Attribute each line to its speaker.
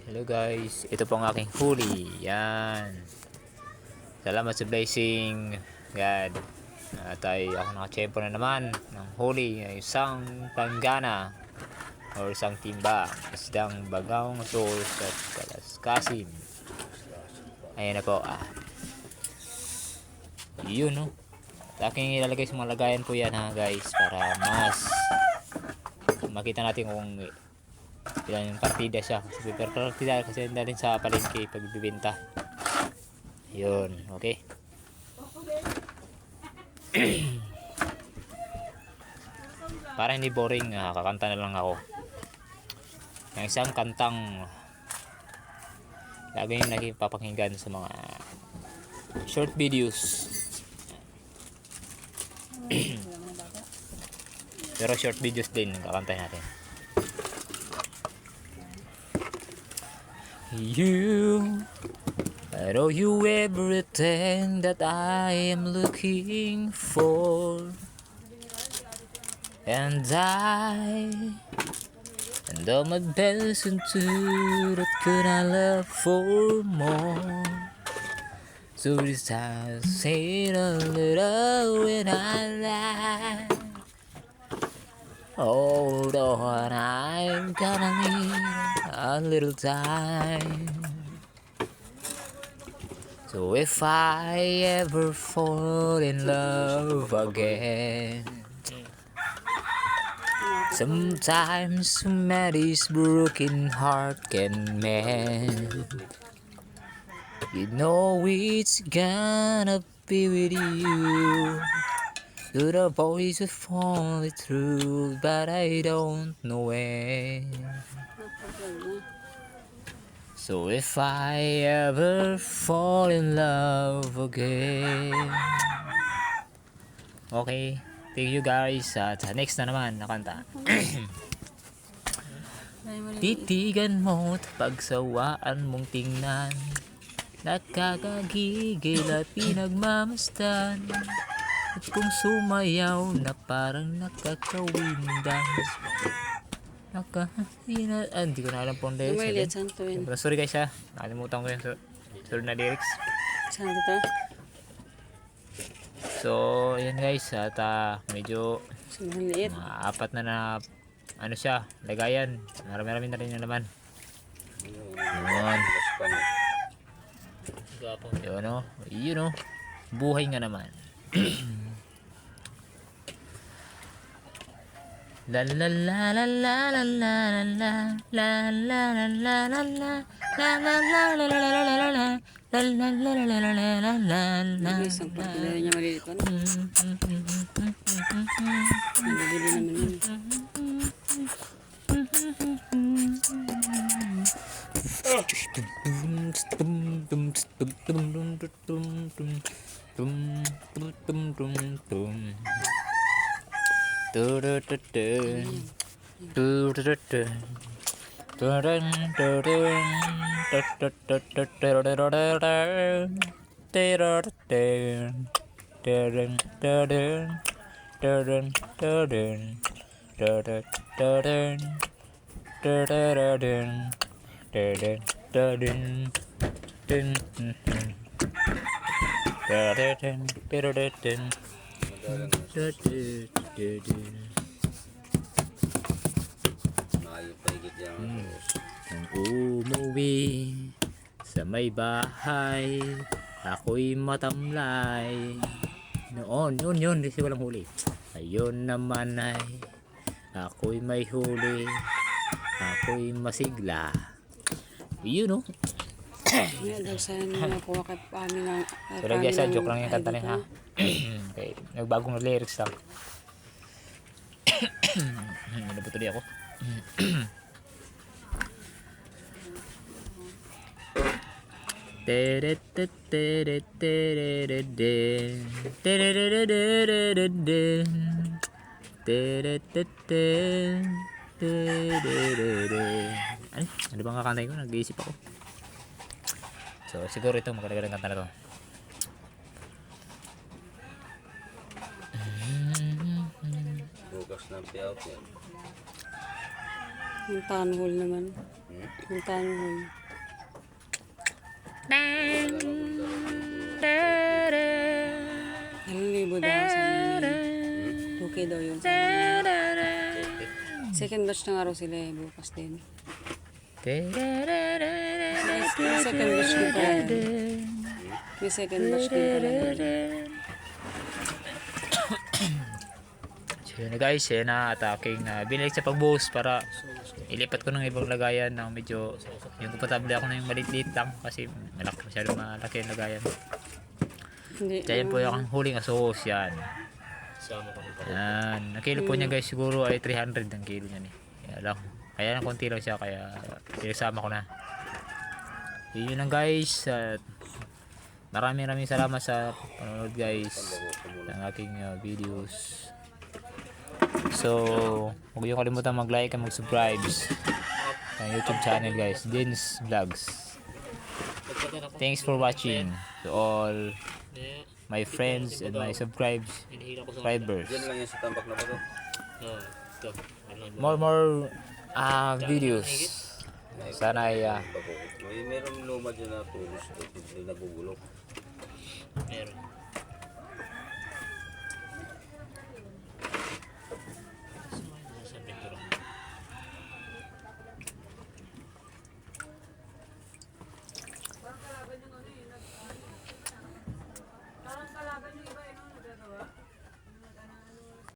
Speaker 1: Hello guys, ito po ang aking huli. Yan. Salamat sa blessing, God. At ako nakachempo na naman ng huli ay isang panggana or isang timba, isdang bagaong tools at kalaskasin. Ayan na po. Yun, no. At aking ilalagay sa mga lagayan po yan, ha guys, para mas makita natin kung ilan yung partida siya. Super partida kasi natin sa palengke pagbibenta. Yun, okay. Para hindi boring, kakanta na lang ako ng isang kantang lagi yung nakipapakinggan sa mga short videos. Pero short videos din kakantay natin. I know you everything that I am looking for, and all my best into that could I love for more. So this time say a little when I lie. Hold on, I'm gonna need a little time. So if I ever fall in love again, sometimes Maddie's broken heart can mend. You know it's gonna be with you. To the boys who fall through, but I don't know when. So if I ever fall in love again. Okay, thank you guys. At next na naman na kanta. Titigan mo at pagsawaan mong tingnan, nakakagigil at pinagmamasdan. At kung sumayaw na parang nakakawindan, hindi ko na alam po ang lyrics. Sorry guys, nakalimutan ko yung sorry na lyrics.
Speaker 2: Saan dito?
Speaker 1: So yan guys, at medyo apat na ano siya, lagayan. Marami-rami na rin yung laman. Yun. Yun o. Yun o. Buhay nga naman. La la la la la la la la la la la la la la la la la la la la
Speaker 2: Isang pagkilala niya maliliit pa na. Nabibili naman yun.
Speaker 1: Nang umuwi sa may bahay, ako'y matamlay. Noon, yun, kasi walang huli. Ayun naman ay ako'y may huli, ako'y masigla. Yun, no?
Speaker 2: Yan daw sa nakuha kay Pami ng...
Speaker 1: Pero guys, joke lang yung kanta niya, ha? Okay, nagbagong lyrics lang. Nabutuloy ako. Ano bang kakantay ko? Nag-iisip ako. So siguro ito magandang kanta na to.
Speaker 3: Bukas ng payout yan.
Speaker 2: Yung tanhol naman. Yung tanong. Nalilibo daw sa amin. Okay daw yun. Second batch na nga raw sila eh, bukas din. May second batch din pala yan. May second batch din pala yan.
Speaker 1: So yun na guys, yun na at aking binalik sa pag-boost para ilipat ko ng ibang lagayan ng medyo yung komportable ako na yung maliit-liit lang kasi masyadong malaki yung lagayan.
Speaker 2: Hindi.
Speaker 1: Kaya po yung huling asos yan. Yan. Ang kilo po niya guys siguro ay 300 ang kilo niya eh. Kaya lang konti lang siya kaya sinasama ko na. Yun lang guys. At maraming salamat sa panonood guys ng aking videos. So, huwag niyo kalimutan mag-like at mag-subscribe sa YouTube channel guys, Dins Vlogs. Thanks for watching to all my friends and my subscribers.
Speaker 3: Diyan lang yan sa tambak na bato.
Speaker 1: More videos. Sana ay
Speaker 3: May merong luma dyan na tulos. Hindi nagugulok.
Speaker 1: meron.